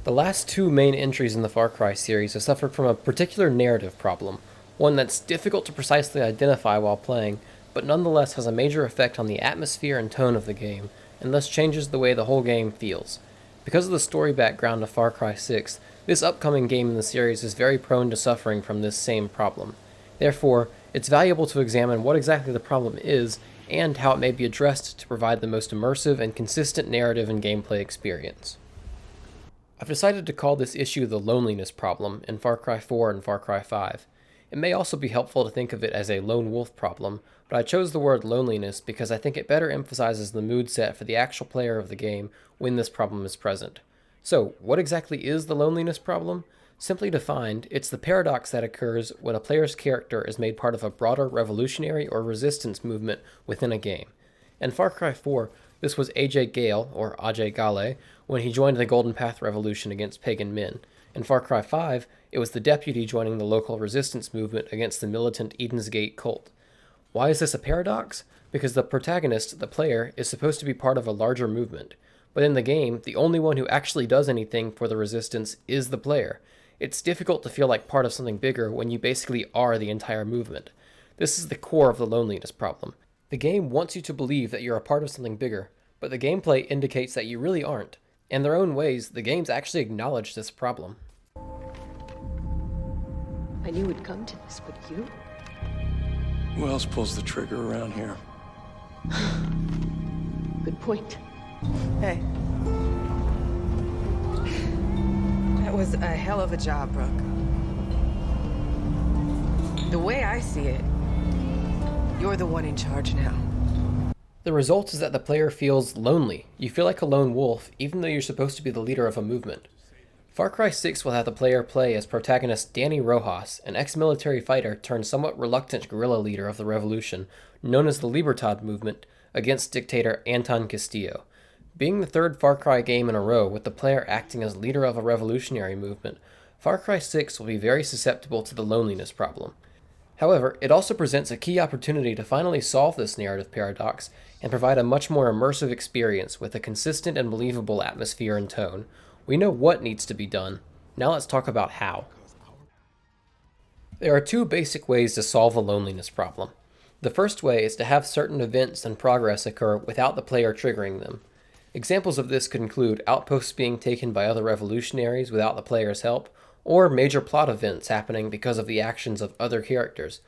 The last two main entries in the Far Cry series have suffered from a particular narrative problem, one that's difficult to precisely identify while playing, but nonetheless has a major effect on the atmosphere and tone of the game, and thus changes the way the whole game feels. Because of the story background of Far Cry 6, this upcoming game in the series is very prone to suffering from this same problem. Therefore, it's valuable to examine what exactly the problem is and how it may be addressed to provide the most immersive and consistent narrative and gameplay experience. I've decided to call this issue the loneliness problem in Far Cry 4 and Far Cry 5. It may also be helpful to think of it as a lone wolf problem, but I chose the word loneliness because I think it better emphasizes the mood set for the actual player of the game when this problem is present. So, what exactly is the loneliness problem? Simply defined, it's the paradox that occurs when a player's character is made part of a broader revolutionary or resistance movement within a game. In Far Cry 4, this was AJ Gale, or Ajay Gale, when he joined the Golden Path Revolution against pagan men. In Far Cry 5, it was the deputy joining the local resistance movement against the militant Eden's Gate cult. Why is this a paradox? Because the protagonist, the player, is supposed to be part of a larger movement. But in the game, the only one who actually does anything for the resistance is the player. It's difficult to feel like part of something bigger when you basically are the entire movement. This is the core of the loneliness problem. The game wants you to believe that you're a part of something bigger, but the gameplay indicates that you really aren't. In their own ways, the games actually acknowledge this problem. I knew it'd come to this, but you? Who else pulls the trigger around here? Good point. Hey. That was a hell of a job, Brooke. The way I see it, you're the one in charge now. The result is that the player feels lonely. You feel like a lone wolf, even though you're supposed to be the leader of a movement. Far Cry 6 will have the player play as protagonist Danny Rojas, an ex-military fighter turned somewhat reluctant guerrilla leader of the revolution, known as the Libertad movement, against dictator Anton Castillo. Being the third Far Cry game in a row with the player acting as leader of a revolutionary movement, Far Cry 6 will be very susceptible to the loneliness problem. However, it also presents a key opportunity to finally solve this narrative paradox and provide a much more immersive experience with a consistent and believable atmosphere and tone. We know what needs to be done. Now let's talk about how. There are two basic ways to solve the loneliness problem. The first way is to have certain events and progress occur without the player triggering them. Examples of this could include outposts being taken by other revolutionaries without the player's help, or major plot events happening because of the actions of other characters.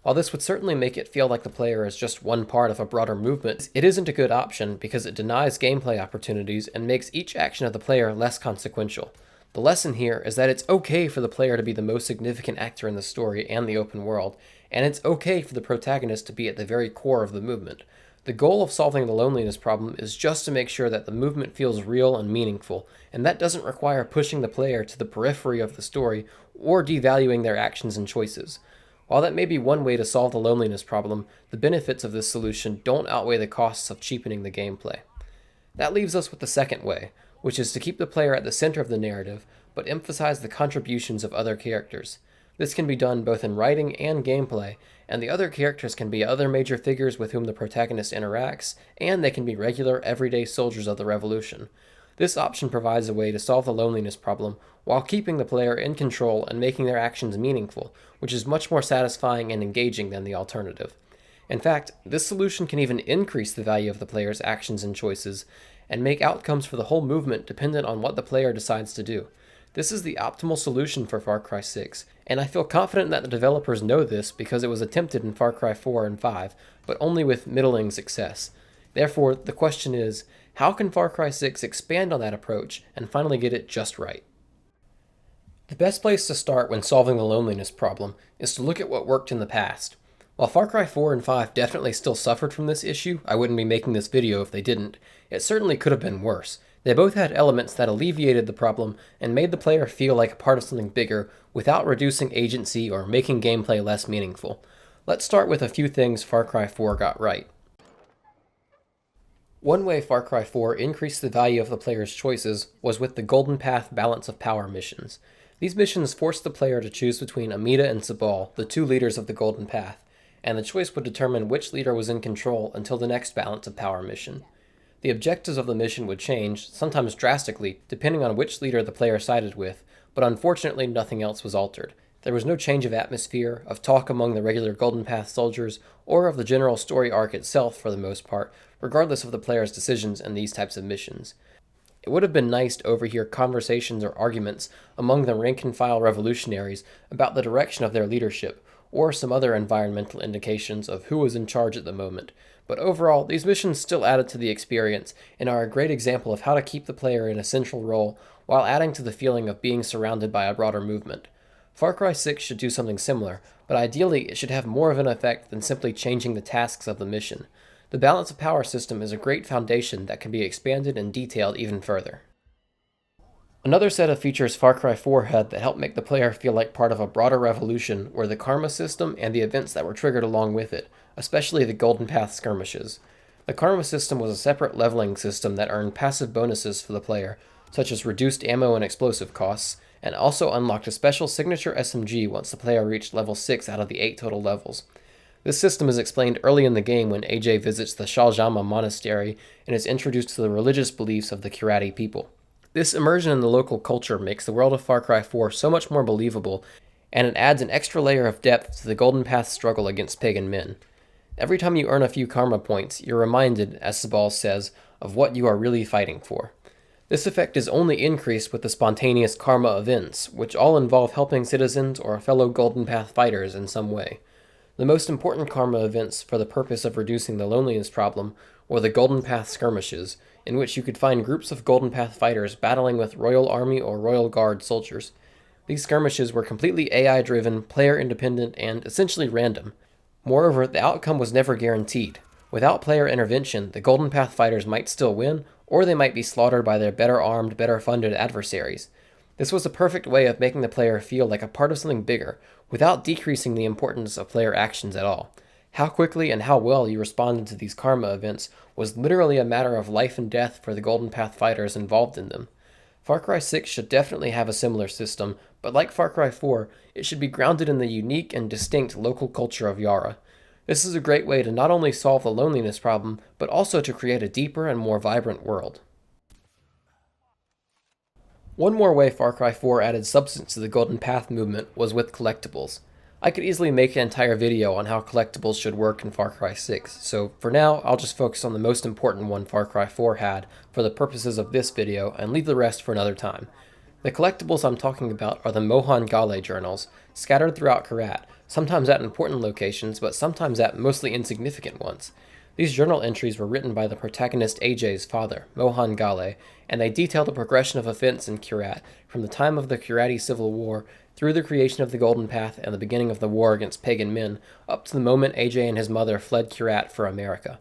While this would certainly make it feel like the player is just one part of a broader movement, it isn't a good option because it denies gameplay opportunities and makes each action of the player less consequential. The lesson here is that it's okay for the player to be the most significant actor in the story and the open world, and it's okay for the protagonist to be at the very core of the movement. The goal of solving the loneliness problem is just to make sure that the movement feels real and meaningful, and that doesn't require pushing the player to the periphery of the story or devaluing their actions and choices. While that may be one way to solve the loneliness problem, the benefits of this solution don't outweigh the costs of cheapening the gameplay. That leaves us with the second way, which is to keep the player at the center of the narrative, but emphasize the contributions of other characters. This can be done both in writing and gameplay, and the other characters can be other major figures with whom the protagonist interacts, and they can be regular, everyday soldiers of the revolution. This option provides a way to solve the loneliness problem while keeping the player in control and making their actions meaningful, which is much more satisfying and engaging than the alternative. In fact, this solution can even increase the value of the player's actions and choices, and make outcomes for the whole movement dependent on what the player decides to do. This is the optimal solution for Far Cry 6, and I feel confident that the developers know this because it was attempted in Far Cry 4 and 5, but only with middling success. Therefore, the question is, how can Far Cry 6 expand on that approach and finally get it just right? The best place to start when solving the loneliness problem is to look at what worked in the past. While Far Cry 4 and 5 definitely still suffered from this issue, I wouldn't be making this video if they didn't. It certainly could have been worse. They both had elements that alleviated the problem and made the player feel like a part of something bigger without reducing agency or making gameplay less meaningful. Let's start with a few things Far Cry 4 got right. One way Far Cry 4 increased the value of the player's choices was with the Golden Path Balance of Power missions. These missions forced the player to choose between Amida and Sabal, the two leaders of the Golden Path, and the choice would determine which leader was in control until the next Balance of Power mission. The objectives of the mission would change, sometimes drastically, depending on which leader the player sided with, but unfortunately nothing else was altered. There was no change of atmosphere, of talk among the regular Golden Path soldiers, or of the general story arc itself for the most part, regardless of the player's decisions in these types of missions. It would have been nice to overhear conversations or arguments among the rank-and-file revolutionaries about the direction of their leadership, or some other environmental indications of who was in charge at the moment. But overall, these missions still added to the experience and are a great example of how to keep the player in a central role while adding to the feeling of being surrounded by a broader movement. Far Cry 6 should do something similar, but ideally it should have more of an effect than simply changing the tasks of the mission. The balance of power system is a great foundation that can be expanded and detailed even further. Another set of features Far Cry 4 had that helped make the player feel like part of a broader revolution were the karma system and the events that were triggered along with it, especially the Golden Path skirmishes. The karma system was a separate leveling system that earned passive bonuses for the player, such as reduced ammo and explosive costs, and also unlocked a special signature SMG once the player reached level 6 out of the 8 total levels. This system is explained early in the game when AJ visits the Shaljama monastery and is introduced to the religious beliefs of the Kirati people. This immersion in the local culture makes the world of Far Cry 4 so much more believable, and it adds an extra layer of depth to the Golden Path struggle against pagan men. Every time you earn a few karma points, you're reminded, as Sabal says, of what you are really fighting for. This effect is only increased with the spontaneous karma events, which all involve helping citizens or fellow Golden Path fighters in some way. The most important karma events for the purpose of reducing the loneliness problem were the Golden Path skirmishes, in which you could find groups of Golden Path fighters battling with Royal Army or Royal Guard soldiers. These skirmishes were completely AI-driven, player-independent, and essentially random. Moreover, the outcome was never guaranteed. Without player intervention, the Golden Path fighters might still win, or they might be slaughtered by their better-armed, better-funded adversaries. This was a perfect way of making the player feel like a part of something bigger, without decreasing the importance of player actions at all. How quickly and how well you responded to these karma events was literally a matter of life and death for the Golden Path fighters involved in them. Far Cry 6 should definitely have a similar system, but like Far Cry 4, it should be grounded in the unique and distinct local culture of Yara. This is a great way to not only solve the loneliness problem, but also to create a deeper and more vibrant world. One more way Far Cry 4 added substance to the Golden Path movement was with collectibles. I could easily make an entire video on how collectibles should work in Far Cry 6, so for now I'll just focus on the most important one Far Cry 4 had for the purposes of this video and leave the rest for another time. The collectibles I'm talking about are the Mohan Gale journals, scattered throughout Kyrat, sometimes at important locations, but sometimes at mostly insignificant ones. These journal entries were written by the protagonist AJ's father, Mohan Gale, and they detail the progression of events in Kyrat, from the time of the Kirati Civil War, through the creation of the Golden Path and the beginning of the war against pagan men, up to the moment AJ and his mother fled Kyrat for America.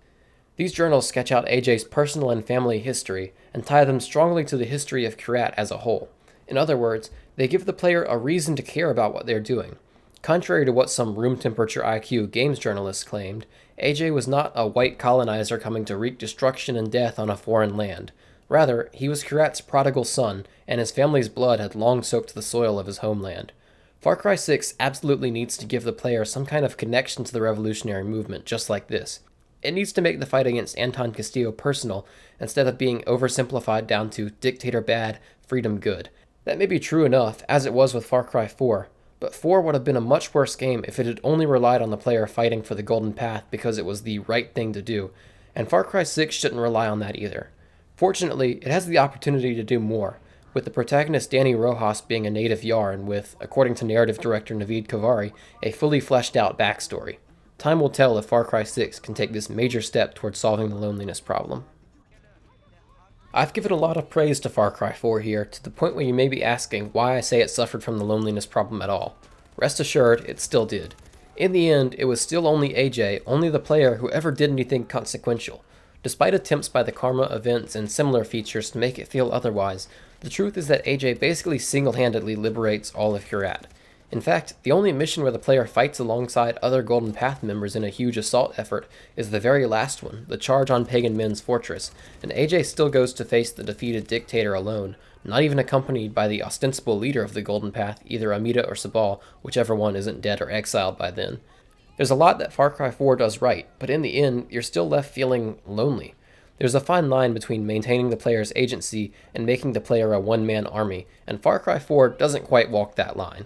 These journals sketch out AJ's personal and family history, and tie them strongly to the history of Kyrat as a whole. In other words, they give the player a reason to care about what they're doing. Contrary to what some room-temperature IQ games journalists claimed, AJ was not a white colonizer coming to wreak destruction and death on a foreign land. Rather, he was Kyrat's prodigal son, and his family's blood had long soaked the soil of his homeland. Far Cry 6 absolutely needs to give the player some kind of connection to the revolutionary movement just like this. It needs to make the fight against Anton Castillo personal, instead of being oversimplified down to dictator bad, freedom good. That may be true enough, as it was with Far Cry 4, but 4 would have been a much worse game if it had only relied on the player fighting for the Golden Path because it was the right thing to do, and Far Cry 6 shouldn't rely on that either. Fortunately, it has the opportunity to do more, with the protagonist Danny Rojas being a native Yar and with, according to narrative director Navid Kavari, a fully fleshed out backstory. Time will tell if Far Cry 6 can take this major step towards solving the loneliness problem. I've given a lot of praise to Far Cry 4 here, to the point where you may be asking why I say it suffered from the loneliness problem at all. Rest assured, it still did. In the end, it was still only AJ, only the player, who ever did anything consequential. Despite attempts by the karma events and similar features to make it feel otherwise, the truth is that AJ basically single-handedly liberates all of Kyrat. In fact, the only mission where the player fights alongside other Golden Path members in a huge assault effort is the very last one, the charge on Pagan Men's fortress, and AJ still goes to face the defeated dictator alone, not even accompanied by the ostensible leader of the Golden Path, either Amita or Sabal, whichever one isn't dead or exiled by then. There's a lot that Far Cry 4 does right, but in the end, you're still left feeling lonely. There's a fine line between maintaining the player's agency and making the player a one-man army, and Far Cry 4 doesn't quite walk that line.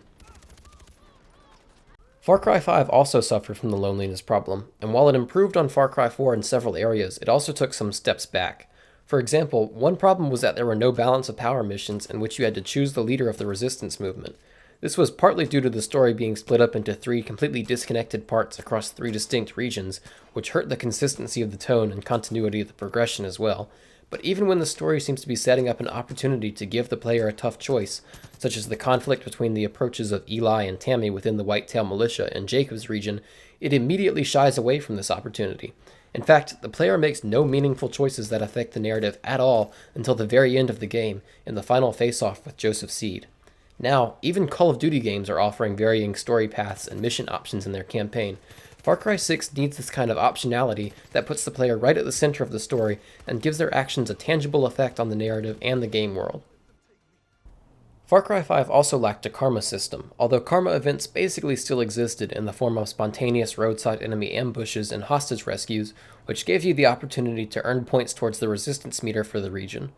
Far Cry 5 also suffered from the loneliness problem, and while it improved on Far Cry 4 in several areas, it also took some steps back. For example, one problem was that there were no balance of power missions in which you had to choose the leader of the resistance movement. This was partly due to the story being split up into 3 completely disconnected parts across 3 distinct regions, which hurt the consistency of the tone and continuity of the progression as well. But even when the story seems to be setting up an opportunity to give the player a tough choice, such as the conflict between the approaches of Eli and Tammy within the Whitetail Militia in Jacob's region, it immediately shies away from this opportunity. In fact, the player makes no meaningful choices that affect the narrative at all until the very end of the game, in the final face-off with Joseph Seed. Now, even Call of Duty games are offering varying story paths and mission options in their campaign. Far Cry 6 needs this kind of optionality that puts the player right at the center of the story and gives their actions a tangible effect on the narrative and the game world. Far Cry 5 also lacked a karma system, although karma events basically still existed in the form of spontaneous roadside enemy ambushes and hostage rescues, which gave you the opportunity to earn points towards the resistance meter for the region.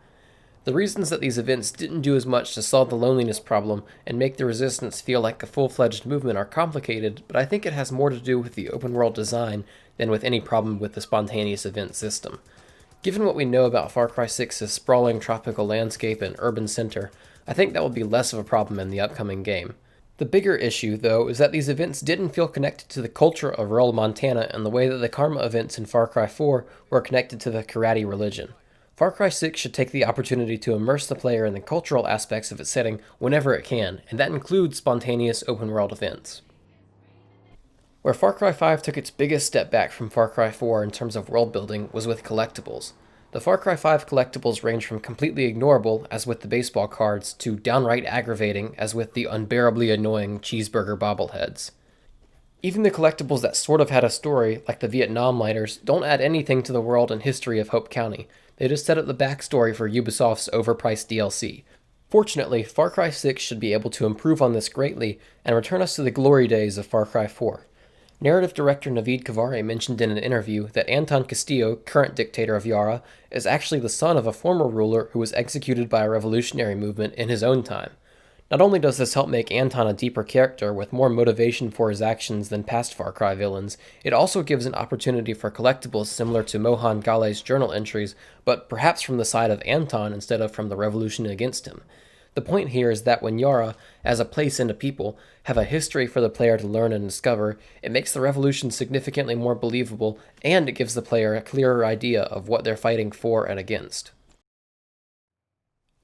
The reasons that these events didn't do as much to solve the loneliness problem and make the resistance feel like a full-fledged movement are complicated, but I think it has more to do with the open-world design than with any problem with the spontaneous event system. Given what we know about Far Cry 6's sprawling tropical landscape and urban center, I think that will be less of a problem in the upcoming game. The bigger issue, though, is that these events didn't feel connected to the culture of rural Montana in the way that the karma events in Far Cry 4 were connected to the karate religion. Far Cry 6 should take the opportunity to immerse the player in the cultural aspects of its setting whenever it can, and that includes spontaneous open-world events. Where Far Cry 5 took its biggest step back from Far Cry 4 in terms of world building was with collectibles. The Far Cry 5 collectibles range from completely ignorable, as with the baseball cards, to downright aggravating, as with the unbearably annoying cheeseburger bobbleheads. Even the collectibles that sort of had a story, like the Vietnam lighters, don't add anything to the world and history of Hope County. They just set up the backstory for Ubisoft's overpriced DLC. Fortunately, Far Cry 6 should be able to improve on this greatly and return us to the glory days of Far Cry 4. Narrative director Navid Kavari mentioned in an interview that Anton Castillo, current dictator of Yara, is actually the son of a former ruler who was executed by a revolutionary movement in his own time. Not only does this help make Anton a deeper character with more motivation for his actions than past Far Cry villains, it also gives an opportunity for collectibles similar to Mohan Gale's journal entries, but perhaps from the side of Anton instead of from the revolution against him. The point here is that when Yara, as a place and a people, have a history for the player to learn and discover, it makes the revolution significantly more believable, and it gives the player a clearer idea of what they're fighting for and against.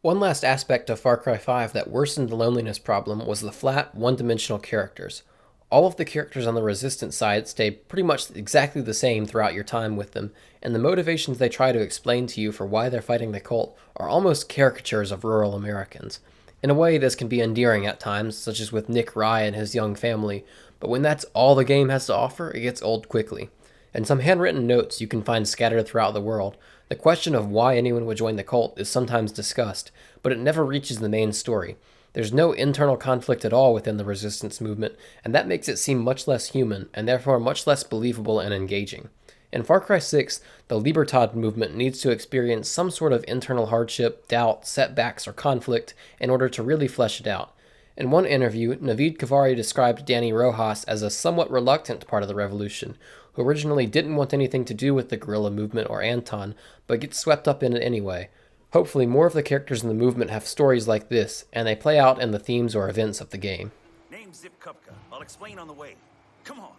One last aspect of Far Cry 5 that worsened the loneliness problem was the flat, one-dimensional characters. All of the characters on the Resistance side stay pretty much exactly the same throughout your time with them, and the motivations they try to explain to you for why they're fighting the cult are almost caricatures of rural Americans. In a way, this can be endearing at times, such as with Nick Rye and his young family, but when that's all the game has to offer, it gets old quickly. And some handwritten notes you can find scattered throughout the world. The question of why anyone would join the cult is sometimes discussed, but it never reaches the main story. There's no internal conflict at all within the resistance movement, and that makes it seem much less human, and therefore much less believable and engaging. In Far Cry 6, the Libertad movement needs to experience some sort of internal hardship, doubt, setbacks, or conflict in order to really flesh it out. In one interview, Navid Kavari described Danny Rojas as a somewhat reluctant part of the revolution, who originally didn't want anything to do with the guerrilla movement or Anton, but gets swept up in it anyway. Hopefully more of the characters in the movement have stories like this, and they play out in the themes or events of the game. Name's Zip Kupka. I'll explain on the way. Come on.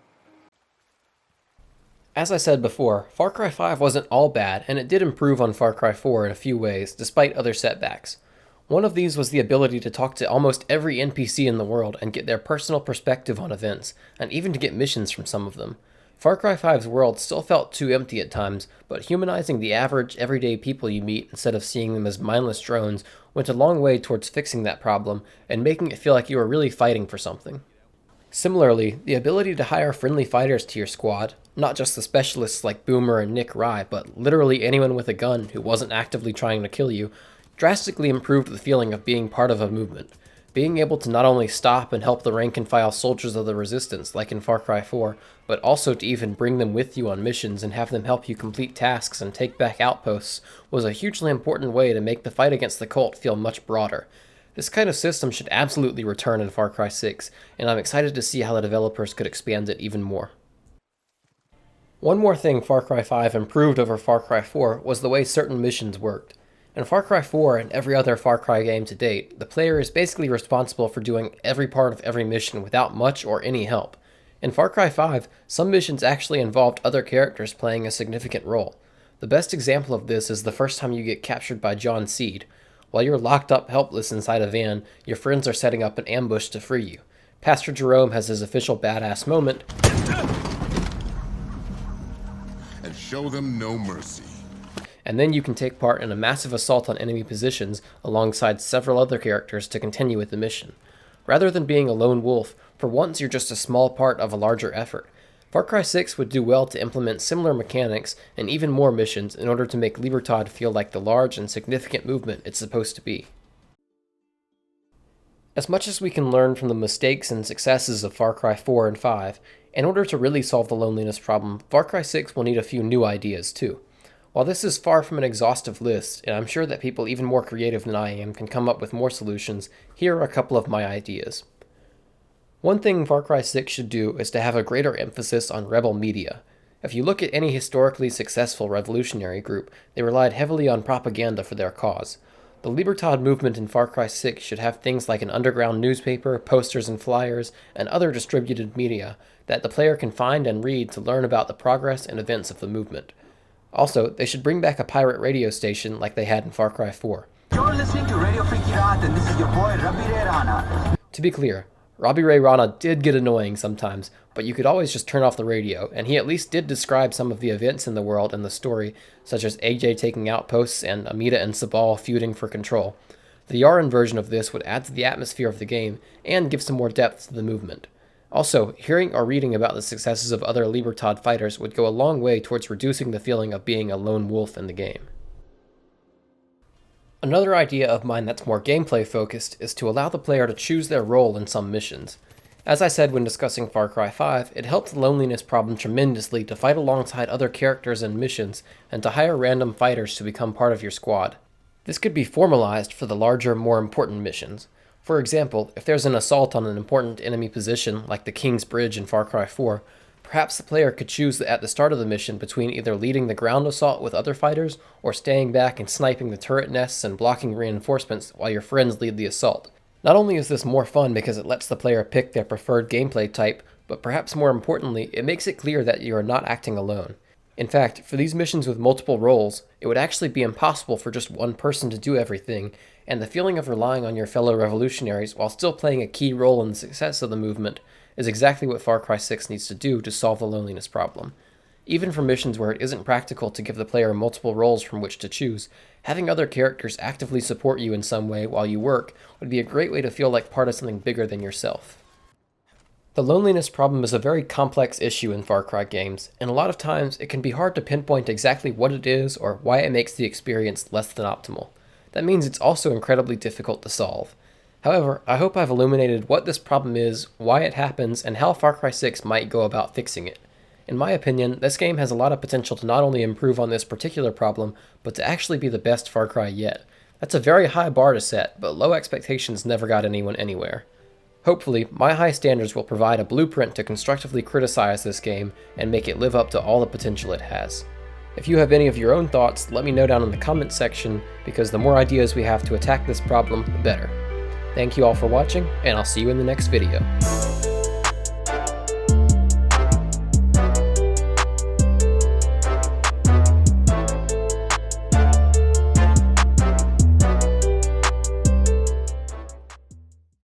As I said before, Far Cry 5 wasn't all bad, and it did improve on Far Cry 4 in a few ways, despite other setbacks. One of these was the ability to talk to almost every NPC in the world and get their personal perspective on events, and even to get missions from some of them. Far Cry 5's world still felt too empty at times, but humanizing the average, everyday people you meet instead of seeing them as mindless drones went a long way towards fixing that problem and making it feel like you were really fighting for something. Similarly, the ability to hire friendly fighters to your squad, not just the specialists like Boomer and Nick Rye, but literally anyone with a gun who wasn't actively trying to kill you, drastically improved the feeling of being part of a movement. Being able to not only stop and help the rank and file soldiers of the Resistance, like in Far Cry 4, but also to even bring them with you on missions and have them help you complete tasks and take back outposts, was a hugely important way to make the fight against the cult feel much broader. This kind of system should absolutely return in Far Cry 6, and I'm excited to see how the developers could expand it even more. One more thing Far Cry 5 improved over Far Cry 4 was the way certain missions worked. In Far Cry 4 and every other Far Cry game to date, the player is basically responsible for doing every part of every mission without much or any help. In Far Cry 5, some missions actually involved other characters playing a significant role. The best example of this is the first time you get captured by John Seed. While you're locked up helpless inside a van, your friends are setting up an ambush to free you. Pastor Jerome has his official badass moment, and show them no mercy. And then you can take part in a massive assault on enemy positions alongside several other characters to continue with the mission. Rather than being a lone wolf, for once you're just a small part of a larger effort. Far Cry 6 would do well to implement similar mechanics and even more missions in order to make Libertad feel like the large and significant movement it's supposed to be. As much as we can learn from the mistakes and successes of Far Cry 4 and 5, in order to really solve the loneliness problem, Far Cry 6 will need a few new ideas too. While this is far from an exhaustive list, and I'm sure that people even more creative than I am can come up with more solutions, here are a couple of my ideas. One thing Far Cry 6 should do is to have a greater emphasis on rebel media. If you look at any historically successful revolutionary group, they relied heavily on propaganda for their cause. The Libertad movement in Far Cry 6 should have things like an underground newspaper, posters and flyers, and other distributed media that the player can find and read to learn about the progress and events of the movement. Also, they should bring back a pirate radio station like they had in Far Cry 4. You're listening to Radio Freaky Rat, and this is your boy, Rabi Ray Rana. To be clear, Rabi Ray Rana did get annoying sometimes, but you could always just turn off the radio, and he at least did describe some of the events in the world and the story, such as AJ taking outposts and Amita and Sabal feuding for control. The Yaren version of this would add to the atmosphere of the game and give some more depth to the movement. Also, hearing or reading about the successes of other Libertad fighters would go a long way towards reducing the feeling of being a lone wolf in the game. Another idea of mine that's more gameplay focused is to allow the player to choose their role in some missions. As I said when discussing Far Cry 5, it helped the loneliness problem tremendously to fight alongside other characters and missions and to hire random fighters to become part of your squad. This could be formalized for the larger, more important missions. For example, if there's an assault on an important enemy position like the King's Bridge in Far Cry 4, perhaps the player could choose at the start of the mission between either leading the ground assault with other fighters or staying back and sniping the turret nests and blocking reinforcements while your friends lead the assault. Not only is this more fun because it lets the player pick their preferred gameplay type, but perhaps more importantly, it makes it clear that you are not acting alone. In fact, for these missions with multiple roles, it would actually be impossible for just one person to do everything, and the feeling of relying on your fellow revolutionaries while still playing a key role in the success of the movement is exactly what Far Cry 6 needs to do to solve the loneliness problem. Even for missions where it isn't practical to give the player multiple roles from which to choose, having other characters actively support you in some way while you work would be a great way to feel like part of something bigger than yourself. The loneliness problem is a very complex issue in Far Cry games, and a lot of times it can be hard to pinpoint exactly what it is or why it makes the experience less than optimal. That means it's also incredibly difficult to solve. However, I hope I've illuminated what this problem is, why it happens, and how Far Cry 6 might go about fixing it. In my opinion, this game has a lot of potential to not only improve on this particular problem, but to actually be the best Far Cry yet. That's a very high bar to set, but low expectations never got anyone anywhere. Hopefully, my high standards will provide a blueprint to constructively criticize this game and make it live up to all the potential it has. If you have any of your own thoughts, let me know down in the comments section, because the more ideas we have to attack this problem, the better. Thank you all for watching, and I'll see you in the next video.